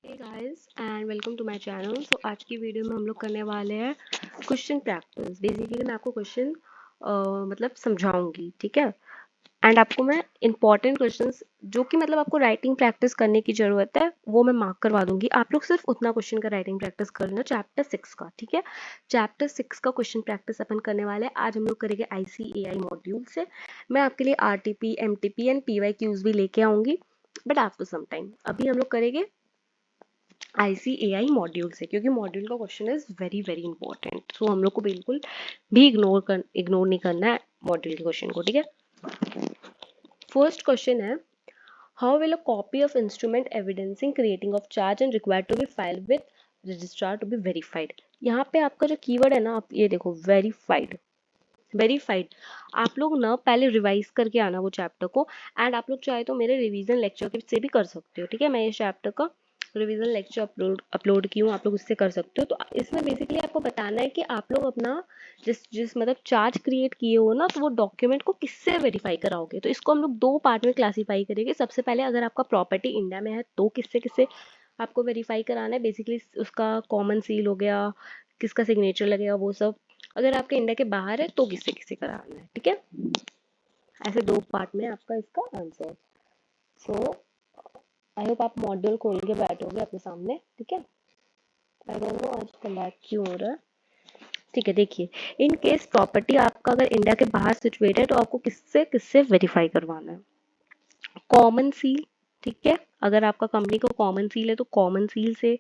Hey guys and welcome to my channel. So आज की video में हम लोग करने वाले हैं क्वेश्चन प्रैक्टिस। बेसिकली मैं आपको क्वेश्चन मतलब समझाऊंगी, ठीक है। एंड आपको मैं इंपॉर्टेंट क्वेश्चंस जो कि मतलब आपको राइटिंग प्रैक्टिस करने की ज़रूरत है वो मैं मार्क करवा दूंगी। आप लोग सिर्फ उतना क्वेश्चन का राइटिंग प्रैक्टिस कर लेना, चैप्टर 6 का, ठीक है। चैप्टर 6 का क्वेश्चन प्रैक्टिस अपन करने वाले हैं। आज हम लोग करेंगे ICAI मॉड्यूल से। मैं आपके लिए RTP, MTP एंड PYQs भी लेके आऊंगी, बट आफ्टर सम टाइम। अभी हम लोग करेंगे ICAI मॉड्यूल से, क्योंकि मॉड्यूल का question is very very important. So हम लोग को बिल्कुल भी इग्नोर नहीं करना है मॉड्यूल के क्वेश्चन को, ठीक है। फर्स्ट क्वेश्चन है, how will a copy of instrument evidencing creating of charge and required to be filed with registrar to be verified. यहाँ पे आपका जो कीवर्ड है ना, आप ये देखो, वेरीफाइड। वेरीफाइड आप लोग ना पहले रिवाइज करके आना वो चैप्टर को। एंड आप लोग चाहे तो मेरे रिवीजन लेक्चर के से भी कर सकते हो, ठीक है। मैं ये चैप्टर का रिवीजन लेक्चर अपलोड की हूँ, आप लोग उससे कर सकते हो। तो इसमें बेसिकली आपको बताना है कि आप लोग अपना जिस जिस मतलब चार्ज क्रिएट किए हो ना, तो वो डॉक्यूमेंट को किससे वेरीफाई कराओगे। तो इसको हम लोग दो पार्ट में क्लासीफाई करेंगे। सबसे पहले, अगर आपका प्रॉपर्टी इंडिया में है तो किससे किससे आपको वेरीफाई कराना है। बेसिकली उसका कॉमन सील हो गया, किसका सिग्नेचर लगेगा, वो सब। अगर आपके इंडिया के बाहर है तो किससे किससे कराना है, ठीक है। ऐसे दो पार्ट में आपका इसका आंसर। सो आई होप आप मॉड्यूल खोल के बैठोगे अपने सामने, ठीक है। आई डोंट नो आज ब्लैक क्यों हो रहा है, ठीक है। देखिए, इन केस प्रॉपर्टी आपका अगर इंडिया के बाहर सिचुएटेड है तो आपको किससे किससे वेरीफाई करवाना है। कॉमन सील, ठीक है। अगर आपका कंपनी को कॉमन सील है तो कॉमन सील से।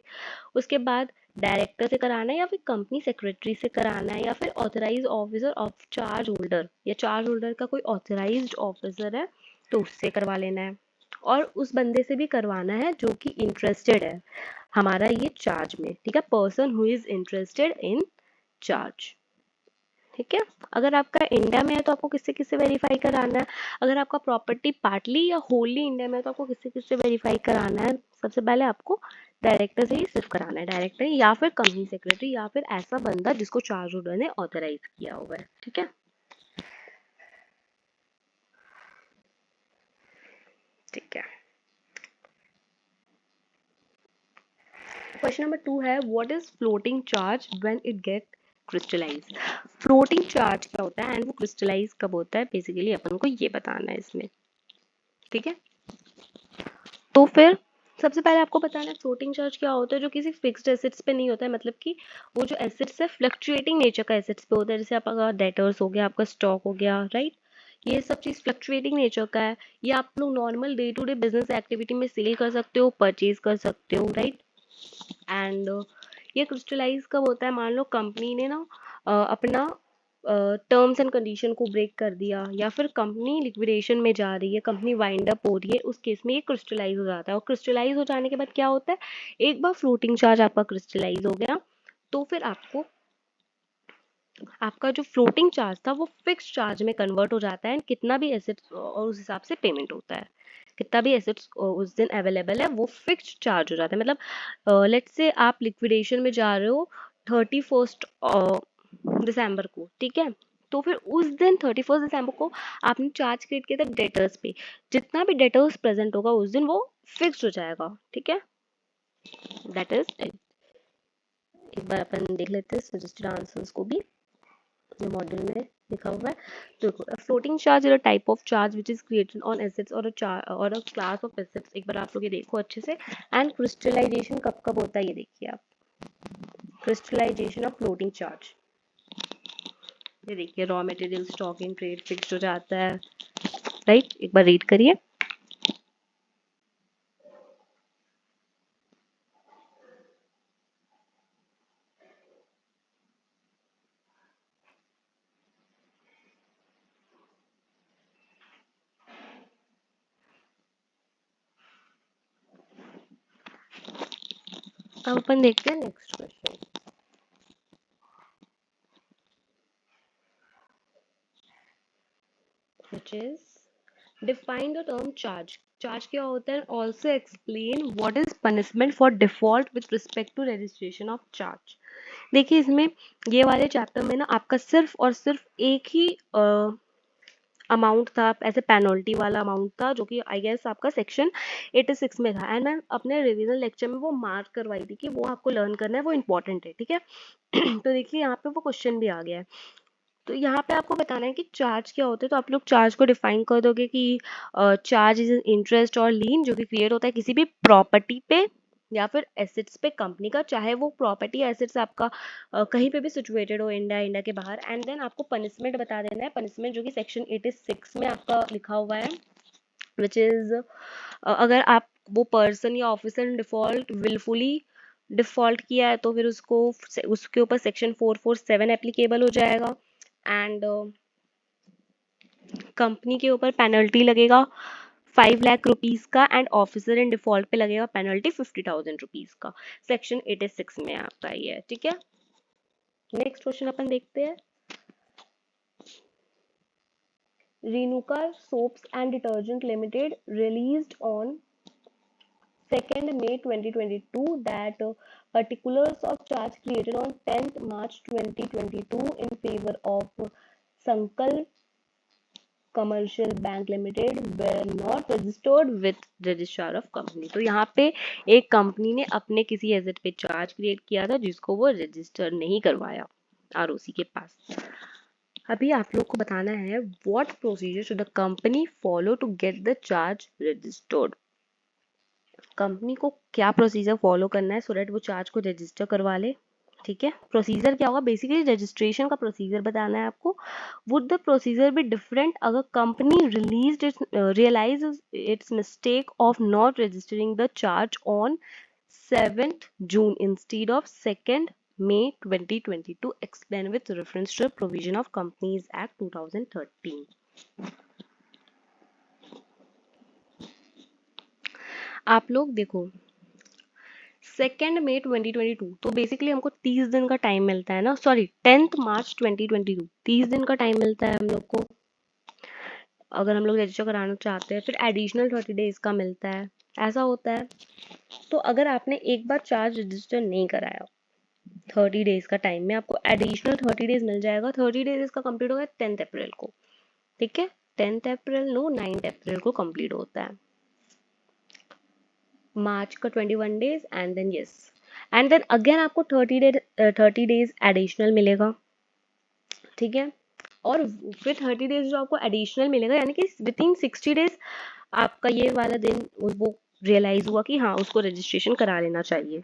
उसके बाद डायरेक्टर से कराना है, या फिर कंपनी सेक्रेटरी से कराना है, या फिर authorise officer of charge holder, या चार्ज होल्डर का कोई ऑथराइज्ड ऑफिसर है तो उससे करवा लेना है। और उस बंदे से भी करवाना है जो कि इंटरेस्टेड है हमारा ये चार्ज में, ठीक है। Person who is interested in charge, ठीक है। अगर आपका इंडिया में है तो आपको किससे किससे वेरीफाई कराना है। अगर आपका प्रॉपर्टी पार्टली या होली इंडिया में है तो आपको किससे किससे वेरीफाई कराना है। सबसे पहले आपको डायरेक्टर से ही सिर्फ कराना है, डायरेक्टर या फिर कंपनी सेक्रेटरी या फिर ऐसा बंदा जिसको चार्ज होल्डर ने ऑथराइज किया हुआ है, ठीक है। ठीक है। क्वेश्चन नंबर 2 है, what is floating charge when it get crystallise. Floating charge क्या होता है एंड वो क्रिस्टलाइज कब होता है, बेसिकली अपन को ये बताना है इसमें, ठीक है। तो फिर सबसे पहले आपको बताना है फ्लोटिंग चार्ज क्या होता है, जो किसी फिक्स्ड एसेट्स पे नहीं होता है। मतलब कि वो जो एसेट्स है फ्लक्चुएटिंग नेचर का एसेट्स पे होता है। जैसे आपका डेटर्स हो गया, आपका स्टॉक हो गया, राइट। ये सब चीज़ फ्लक्चुएटिंग नेचर का है। ये आप लोग normal day to day business activity में सेल कर सकते हो, परचेज कर सकते हो, राइट। एंड ये क्रिस्टलाइज कब होता है, मान लो कंपनी ने ना अपना टर्म्स एंड कंडीशन को ब्रेक कर दिया, या फिर कंपनी लिक्विडेशन में जा रही है, कंपनी वाइंड अप हो रही है, उस केस में ये क्रिस्टलाइज हो जाता है। और क्रिस्टलाइज हो जाने के बाद क्या होता है, एक बार फ्लोटिंग चार्ज आपका क्रिस्टलाइज हो गया तो फिर आपको आपका जो फ्लोटिंग चार्ज था वो फिक्स चार्ज में कन्वर्ट हो जाता है। कितना भी एसेट्स और उस हिसाब से पेमेंट होता है, कितना भी एसेट्स उस दिन अवेलेबल है वो फिक्स्ड चार्ज हो जाता है। मतलब लेट्स से आप लिक्विडेशन में जा रहे हो 31 दिसंबर को, ठीक है। तो फिर उस दिन 31 दिसंबर को आपने चार्ज क्रिएट किया था डेटर्स पे। जितना भी डेटर्स प्रेजेंट होगा उस दिन वो फिक्स्ड हो जाएगा, ठीक है। That is it. एक बार अपन देख लेते हैं सजेस्टेड आंसर्स को भी, जो मॉड्यूल में लिखा हुआ है। तो floating charge is a type of charge which is created on assets और अ क्लास ऑफ एसेट्स। एक बार आप लोग ये देखो अच्छे से। एंड क्रिस्टलाइजेशन कब कब होता है, ये देखिए आप। क्रिस्टलाइजेशन ऑफ फ्लोटिंग चार्ज, ये देखिए, raw material stock in trade fixed हो जाता है, राइट। एक बार रीड करिए। अब अपन देखते हैं next question, which is define the term charge. Charge क्या होता है, also explain what is punishment for default with respect to registration of charge. देखिए, इसमें ये वाले चैप्टर में ना आपका सिर्फ और सिर्फ एक ही अमाउंट था, ऐसे पेनल्टी वाला अमाउंट था, जो कि आई गेस आपका सेक्शन 86 में था। एंड मैं अपने रिवीजन लेक्चर में वो मार्क करवाई थी कि वो आपको लर्न करना है, वो इंपॉर्टेंट है, ठीक है। तो देखिए यहाँ पे वो क्वेश्चन भी आ गया है। तो यहाँ पे आपको बताना है कि चार्ज क्या होते हैं। तो आप लोग चार्ज को डिफाइन कर दोगे कि चार्ज इज इंटरेस्ट और लीन जो कि क्रिएट होता है किसी भी प्रॉपर्टी पे या फिर एसेट्स पे कंपनी का, चाहे वो प्रॉपर्टी एसेट्स आपका कहीं पे भी सिचुएटेड हो, इंडिया के बाहर। एंड देन आपको पनिशमेंट बता देना है, पनिशमेंट जो कि सेक्शन 86 में आपका लिखा हुआ है, विच इज अगर आप वो पर्सन या ऑफिसर डिफॉल्ट विलफुली डिफॉल्ट किया है तो फिर उसके ऊपर सेक्शन 447 एप्लीकेबल हो जाएगा। एंड कंपनी के ऊपर पेनल्टी लगेगा 5 लाख रुपीज का, एंड ऑफिसर इन डिफॉल्ट पे लगेगा पेनल्टी 50,000 रुपीज का। सेक्शन 86 में आपका ये है, ठीक है। नेक्स्ट क्वेश्चन अपन देखते हैं। Renuka soaps and detergent limited released on 2nd May 2022 that particulars of charge created on 10th March 2022 in favor of Sankal commercial bank limited were not registered with registrar of company. तो यहाँ पे एक company ने अपने किसी asset पे charge create किया था जिसको वो रजिस्टर नहीं करवाया आरओसी के पास। अभी आप लोग को बताना है what procedure should the company follow to get the charge registered. Company को क्या प्रोसीजर फॉलो करना है सो दैट वो चार्ज को रजिस्टर करवा ले, ठीक है। प्रोसीजर क्या होगा, बेसिकली रजिस्ट्रेशन का प्रोसीजर बताना है आपको। Would the procedure be different अगर company realise its mistake of not registering the charge on 7th June instead of 2nd May 2022 explain with reference to the provision of Companies Act 2013। आप लोग देखो 2 मई 2022 तो basically हमको 30 दिन का time मिलता है ना, सॉरी 10 मार्च 2022 30 दिन का टाइम मिलता है हम लोग को अगर हम लोग रजिस्टर कराना चाहते हैं। फिर एडिशनल 30 डेज का मिलता है, ऐसा होता है। तो अगर आपने एक बार चार्ज रजिस्टर नहीं कराया 30 डेज का टाइम में, आपको एडिशनल 30 डेज मिल जाएगा। 30 डेज इसका कंप्लीट होगा 10th अप्रैल को, ठीक है। 10th अप्रैल नो 9th अप्रैल को कंप्लीट होता है। मार्च का 21 days and then yes, and then again आपको 30 डेज एडिशनल मिलेगा, ठीक है। और फिर 30 डेज जो आपको एडिशनल मिलेगा यानी कि विद इन 60 डेज आपका ये वाला दिन वो रियलाइज हुआ कि हाँ उसको रजिस्ट्रेशन करा लेना चाहिए,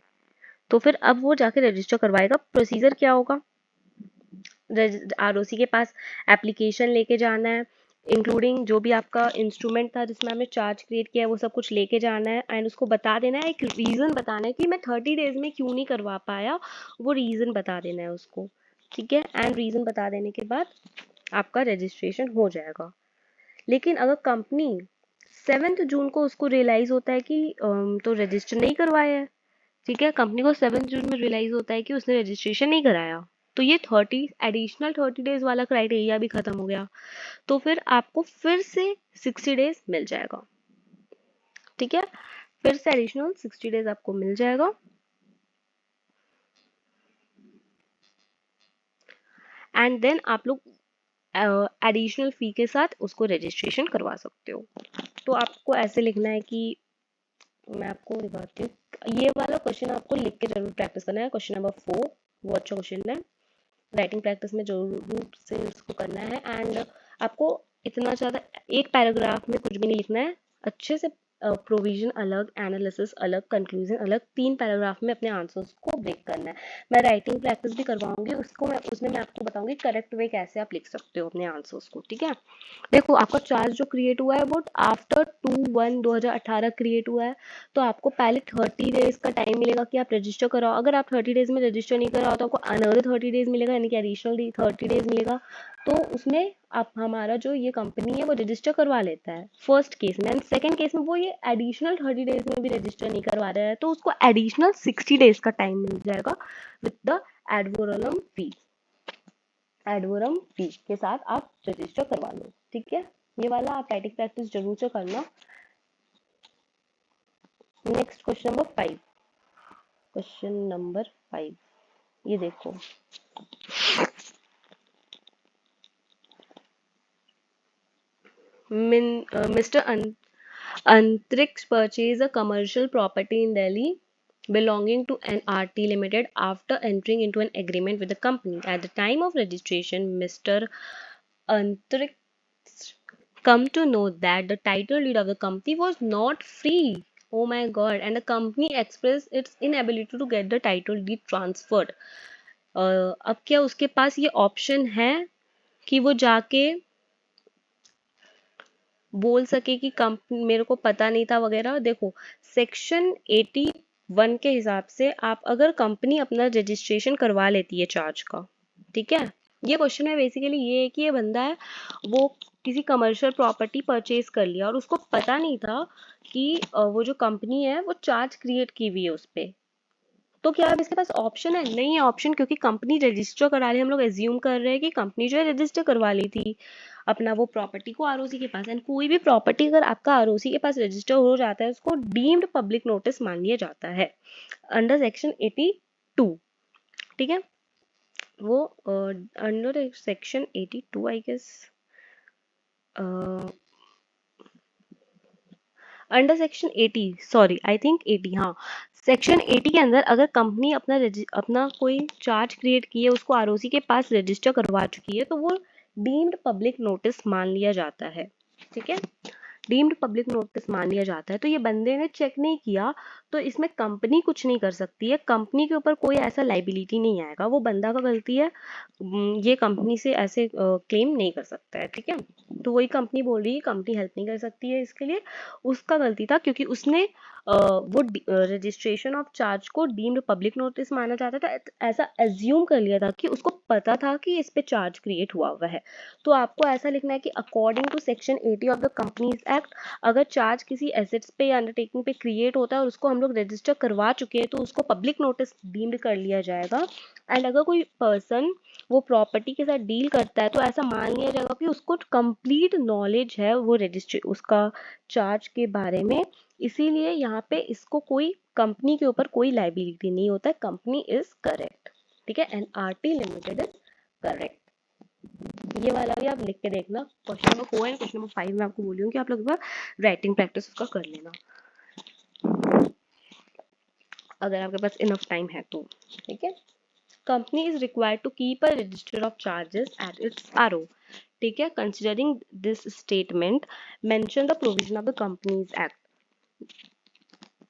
तो फिर अब वो जाके रजिस्टर करवाएगा। प्रोसीजर क्या होगा, आरओसी के पास एप्लीकेशन लेके जाना है, इंक्लूडिंग जो भी आपका इंस्ट्रूमेंट था जिसमें हमने चार्ज क्रिएट किया है वो सब कुछ लेके जाना है, एंड उसको बता देना है, एक रीज़न बताना है कि मैं 30 डेज में क्यों नहीं करवा पाया, वो रीज़न बता देना है उसको, ठीक है। एंड रीज़न बता देने के बाद आपका रजिस्ट्रेशन हो जाएगा। लेकिन अगर कंपनी 7th जून को उसको रियलाइज़ होता है कि तो रजिस्टर नहीं करवाया है, ठीक है, कंपनी को 7 जून में रियलाइज होता है कि उसने रजिस्ट्रेशन नहीं कराया, तो ये 30 एडिशनल 30 डेज वाला क्राइटेरिया भी खत्म हो गया। तो फिर आपको फिर से 60 डेज मिल जाएगा, ठीक है। फिर से एडिशनल 60 डेज आपको मिल जाएगा। एंड देन आप लोग एडिशनल फी के साथ उसको रजिस्ट्रेशन करवा सकते हो। तो आपको ऐसे लिखना है कि मैं आपको दिखाती हूँ, ये वाला क्वेश्चन आपको लिख के जरूर प्रैक्टिस करना है। क्वेश्चन नंबर 4 वो अच्छा क्वेश्चन है, राइटिंग प्रैक्टिस में जरूर से उसको करना है। एंड आपको इतना ज़्यादा एक पैराग्राफ में कुछ भी नहीं लिखना है, अच्छे से प्रोविजन अलग, एनालिसिस अलग, कंक्लूजन अलग, 3 पैराग्राफ में अपने आंसर्स को ब्रेक करना है। मैं राइटिंग प्रैक्टिस भी करवाऊंगी उसमें मैं आपको बताऊंगी करेक्ट वे कैसे आप लिख सकते हो अपने आंसर्स को, ठीक है। देखो आपका चार्ज जो क्रिएट हुआ है वो आफ्टर 2/1/2018 क्रिएट हुआ है, तो आपको पहले 30 डेज का टाइम मिलेगा कि आप रजिस्टर कराओ। अगर आप 30 डेज में रजिस्टर नहीं कराओ तो आपको अनदर 30 डेज मिलेगा, यानी कि एडिशनल 30 डेज मिलेगा। तो उसमें आप हमारा जो ये कंपनी है वो रजिस्टर करवा लेता है फर्स्ट केस में, एंड सेकेंड केस में वो ये एडिशनल 30 डेज में भी रजिस्टर नहीं करवा रहा है तो उसको एडिशनल 60 डेज का टाइम मिल जाएगा विद द एडवोरम फी। एडवोरम फी के साथ आप रजिस्टर करवा लो, ठीक है। ये वाला आप राइटिंग प्रैक्टिस जरूर से करना। नेक्स्ट क्वेश्चन नंबर 5 ये देखो, Mr. Antrix purchased a commercial property in Delhi belonging to NRT Limited after entering into an agreement with the company. At the time of registration, Mr. Antrix come to know that the title deed of the company was not free. Oh my god, and the company expressed its inability to get the title deed transferred. अब क्या उसके पास ये option है कि वो जाके बोल सके कि कंपनी मेरे को पता नहीं था वगैरह? देखो, सेक्शन 81 के हिसाब से आप अगर कंपनी अपना रजिस्ट्रेशन करवा लेती है चार्ज का, ठीक है, ये क्वेश्चन में बेसिकली ये है कि ये बंदा है वो किसी कमर्शियल प्रॉपर्टी परचेज कर लिया और उसको पता नहीं था कि वो जो कंपनी है वो चार्ज क्रिएट की हुई है उस पे। तो क्या अब इसके पास ऑप्शन है? नहीं है ऑप्शन, क्योंकि कंपनी रजिस्टर करा ली। हम लोग एज्यूम कर रहे हैं कि कंपनी जो है रजिस्टर करवा ली थी अपना वो प्रॉपर्टी को आरओसी के पास। एंड कोई भी प्रॉपर्टी अगर आपका आरओसी के पास रजिस्टर हो जाता है उसको डीम्ड पब्लिक नोटिस मान लिया जाता है अंडर सेक्शन 82। ठीक है, वो under section 82 I guess, under section 80, sorry I think 80, हाँ, सेक्शन 80 के अंदर अगर कंपनी अपना कोई चार्ज क्रिएट की है उसको आरओसी के पास रजिस्टर करवा चुकी है तो वो डीम्ड पब्लिक नोटिस मान लिया जाता है। ठीक है, डीम्ड पब्लिक नोटिस मान लिया जाता है। तो ये बंदे ने चेक नहीं किया तो इसमें कंपनी कुछ नहीं कर सकती है, कंपनी के ऊपर कोई ऐसा लाइबिलिटी नहीं आएगा, वो बंदा का गलती है, ये कंपनी से ऐसे क्लेम नहीं कर सकता है। ठीक है, तो वही कंपनी बोल रही है कंपनी हेल्प नहीं कर सकती है इसके लिए, उसका गलती था क्योंकि उसने वो रजिस्ट्रेशन ऑफ चार्ज को डीम्ड पब्लिक नोटिस माना जाता था, ऐसा एज्यूम कर लिया था कि उसको पता था कि इस पे चार्ज क्रिएट हुआ हुआ है। तो आपको ऐसा लिखना है कि according to section 80 of the companies act, अगर चार्ज किसी एसेट्स पे या अंडरटेकिंग पे क्रिएट होता है और उसको हम लोग रजिस्टर करवा चुके हैं तो उसको पब्लिक नोटिस डीम्ड कर लिया जाएगा। एंड अगर कोई पर्सन वो प्रॉपर्टी के साथ डील करता है तो ऐसा मान लिया जाएगा कि उसको कंप्लीट नॉलेज है वो रजिस्ट्री उसका चार्ज के बारे में, इसीलिए यहाँ पे इसको कोई कंपनी के ऊपर कोई लाइबिलिटी नहीं होता है, कंपनी इज करेक्ट। ठीक है, एनआरटी लिमिटेड इज करेक्ट। ये वाला भी आप लिख के देखना, question number 4 and question number 5 में आपको बोली हूँ कि आप लोग एक बार राइटिंग प्रैक्टिस उसका कर लेना अगर आपके पास इनफ टाइम है तो। ठीक है, company is required to keep a register of charges at its RO. ठीक है, considering this statement mention the provision of the companies act.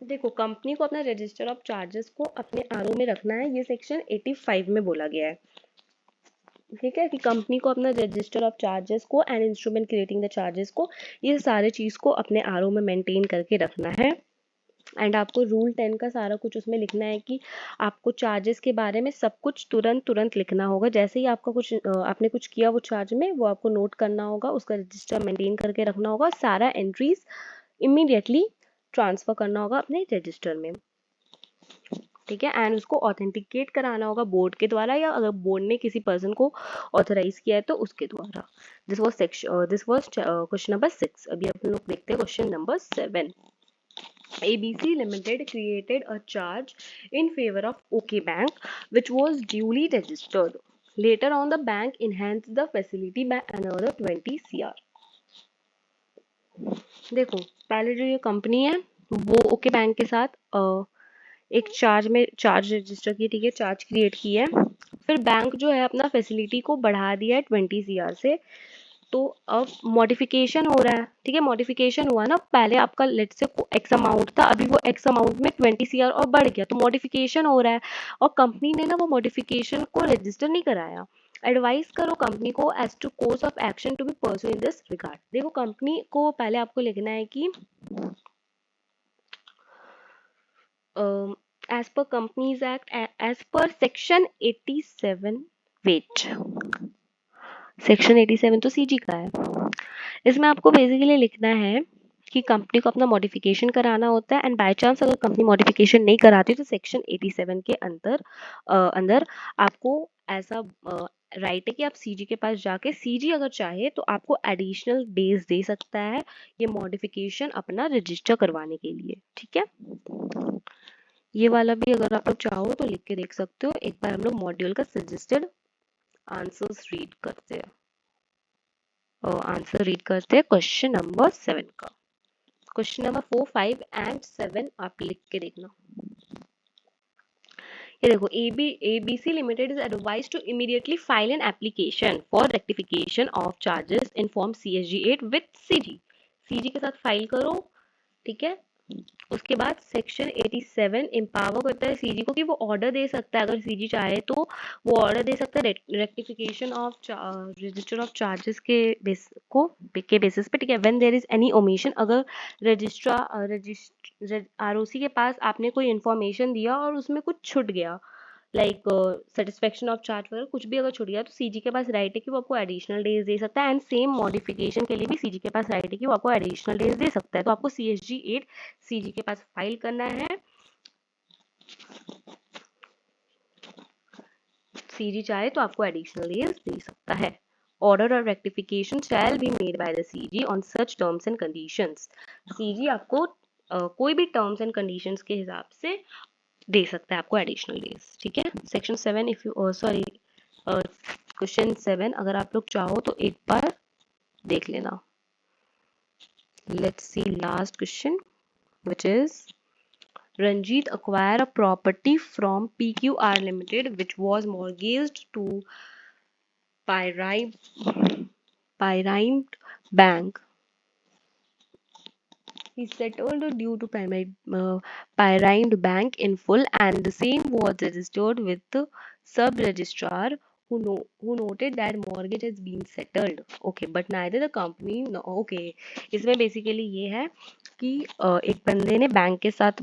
देखो, कंपनी को अपना रजिस्टर ऑफ चार्जेस को अपने आरओ में रखना है, ये सेक्शन 85 में बोला गया है। ठीक है, कि कंपनी को अपना रजिस्टर ऑफ चार्जेस को and instrument creating the charges को, ये सारे चीज को अपने आरओ में मेंटेन करके रखना है। एंड आपको रूल 10 का सारा कुछ उसमें लिखना है कि आपको चार्जेस के बारे में सब कुछ तुरंत तुरंत लिखना होगा। जैसे ही आपका कुछ आपने कुछ किया वो चार्ज में, वो आपको नोट करना होगा, उसका रजिस्टर मेंटेन करके रखना होगा, सारा एंट्रीज इमीडिएटली ट्रांसफर करना होगा अपने रजिस्टर में। ठीक है, एंड उसको ऑथेंटिकेट कराना होगा बोर्ड के द्वारा, या अगर बोर्ड ने किसी पर्सन को ऑथराइज किया है तो उसके द्वारा। This was question number 6। अभी अपन लोग देखते हैं question number 7। ABC Limited created a charge in favor of OK Bank, which was duly registered. Later on, the bank enhanced the facility by another 20 CR. देखो, पहले जो ये कंपनी है वो ओके बैंक के साथ एक चार्ज रजिस्टर की, ठीक है, चार्ज क्रिएट की है। फिर बैंक जो है अपना फैसिलिटी को बढ़ा दिया है 20 CR से। तो अब मॉडिफिकेशन हो रहा है, ठीक है, मॉडिफिकेशन हुआ ना, पहले आपका लेट से एक्स अमाउंट था, अभी वो एक्स अमाउंट में 20 CR और बढ़ गया, तो मॉडिफिकेशन हो रहा है और कंपनी ने ना वो मॉडिफिकेशन को रजिस्टर नहीं कराया। एडवाइस करो कंपनी को as to course of action to be pursue in this regard. देखो, कंपनी को पहले आपको लिखना है कि as per Companies Act, as per Section 87, wait, section 87 तो सीजी का है। इसमें आपको बेसिकली लिखना है कि कंपनी को अपना मॉडिफिकेशन कराना होता है, एंड बाय चांस अगर कंपनी मॉडिफिकेशन नहीं कराती तो सेक्शन 87 के अंदर आपको ऐसा राइट है कि आप सीजी के पास जाके, सीजी अगर चाहे तो आपको एडिशनल डेज दे सकता है ये मॉडिफिकेशन अपना रजिस्टर करवाने के लिए। ठीक है, ये वाला भी अगर आप लोग चाहो तो लिख के देख सकते हो। एक बार हम लोग मॉड्यूल का सजेस्टेड आंसर्स रीड करते हैं। आंसर रीड करते हैं क्वेश्चन नंबर 7 का। क्वेश्चन नंबर 4, 5 एंड 7 आप लिख के देखना। ये देखो, ABC Limited is advised to immediately file an application for rectification of charges in form CSG 8 with CG। CG के साथ फाइल करो, ठीक है। उसके बाद सेक्शन 87 एम्पावर करता है सीजी को कि वो ऑर्डर दे सकता है, अगर सीजी चाहे तो वो ऑर्डर दे सकता है rectification of register of charges के बेसिस पे, ठीक है। When there is any omission, अगर आरओसी के पास आपने कोई इन्फॉर्मेशन दिया और उसमें कुछ छूट गया, लाइक सेटिस्फेक्शन ऑफ चार्ज वगैरह कुछ भी अगर छूट गया, तो सीजी के पास राइट है कि वो आपको एडिशनल डेज दे सकता है। एंड सेम मॉडिफिकेशन के लिए भी सीजी के पास राइट है कि वो आपको एडिशनल डेज दे सकता है। तो आपको CSG 8 सीजी के पास फाइल करना है। सीजी चाहे तो आपको एडिशनल डेज दे सकता है। ऑर्डर और rectification shall be made by the CG on such terms and conditions. CG आपको कोई भी टर्म्स एंड कंडीशंस के हिसाब से दे सकता है आपको एडिशनल डेज, ठीक है। Section 7 if you sorry question 7 अगर आप लोग चाहो तो एक बार देख लेना। Let's see last question which is Ranjit acquired a property from PQR Limited which was mortgaged to Pyramid Bank. He settled due to Pyramid Bank in full, and the same was registered with the sub-registrar who noted that mortgage has been settled. Okay, but neither the company no, okay, इसमें basically ये है कि एक बंदे ने bank के साथ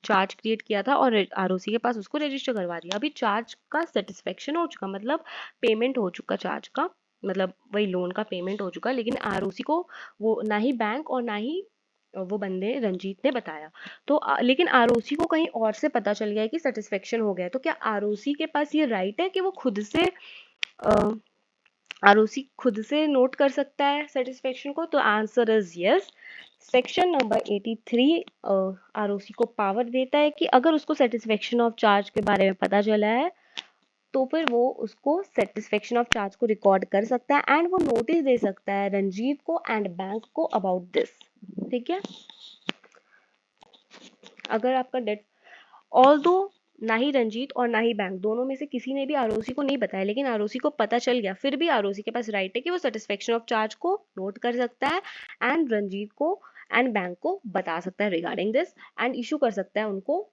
charge create किया था और आरओसी के पास उसको रजिस्टर करवा दिया। अभी चार्ज का सेटिस्फेक्शन हो चुका, मतलब पेमेंट हो चुका चार्ज का, मतलब वही लोन का पेमेंट हो चुका, लेकिन आरओसी को वो ना ही बैंक और ना ही वो बंदे रंजीत ने बताया। तो लेकिन आरओसी को कहीं और से पता चल गया है कि सेटिस्फेक्शन हो गया है। तो क्या आरओसी के पास ये राइट है कि वो खुद से आरओसी खुद से नोट कर सकता है सेटिस्फेक्शन को? तो answer is yes. Section number 83 ROC को पावर देता है कि अगर उसको सेटिस्फेक्शन ऑफ चार्ज के बारे में पता चला है तो फिर वो उसको सेटिस्फेक्शन ऑफ चार्ज को रिकॉर्ड कर सकता है एंड वो नोटिस दे सकता है रंजीत को एंड बैंक को अबाउट दिस, ठीक है। अगर आपका डेट ऑल्दो ना ही रंजीत और ना ही बैंक दोनों में से किसी ने भी आरओसी को नहीं बताया, लेकिन आरओसी को पता चल गया, फिर भी आरओसी के पास राइट है कि वो सेटिस्फेक्शन ऑफ चार्ज को नोट कर सकता है एंड रंजीत को एंड बैंक को बता सकता है रिगार्डिंग दिस एंड इशू कर सकता है उनको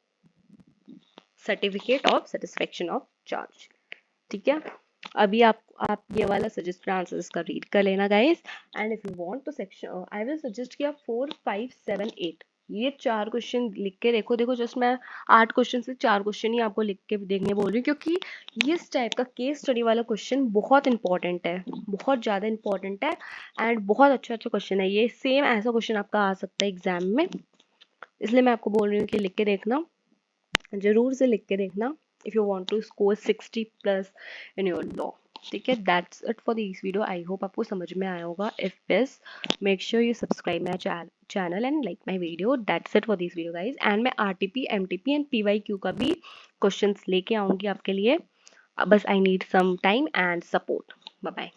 certificate of satisfaction of charge, ठीक है। अभी आप ये वाला सजेस्टेड आंसर्स का रीड कर लेना guys. And if you want तो सेक्शन आई विल सजेस्ट कि आप 4, 5, 7, 8 ये 4 क्वेश्चन लिख के देखो। जस्ट मैं 8 क्वेश्चन से 4 क्वेश्चन ही आपको लिख के देखने बोल रही हूँ, क्योंकि इस टाइप का केस स्टडी वाला क्वेश्चन बहुत इंपॉर्टेंट है, बहुत ज़्यादा इंपॉर्टेंट है एंड बहुत अच्छा क्वेश्चन है। ये सेम ऐसा क्वेश्चन आपका आ सकता है एग्जाम में, इसलिए मैं आपको बोल रही हूँ कि लिख के देखना, जरूर से लिख के देखना if you want to score 60+ in your law, ठीक है। that's it for this video. I hope आपको समझ में आया होगा। if yes, make sure you subscribe my channel and like my video. that's it for this video guys. and मैं RTP, MTP and PYQ का भी questions लेके आऊंगी आपके लिए, बस I need some time and support. bye bye.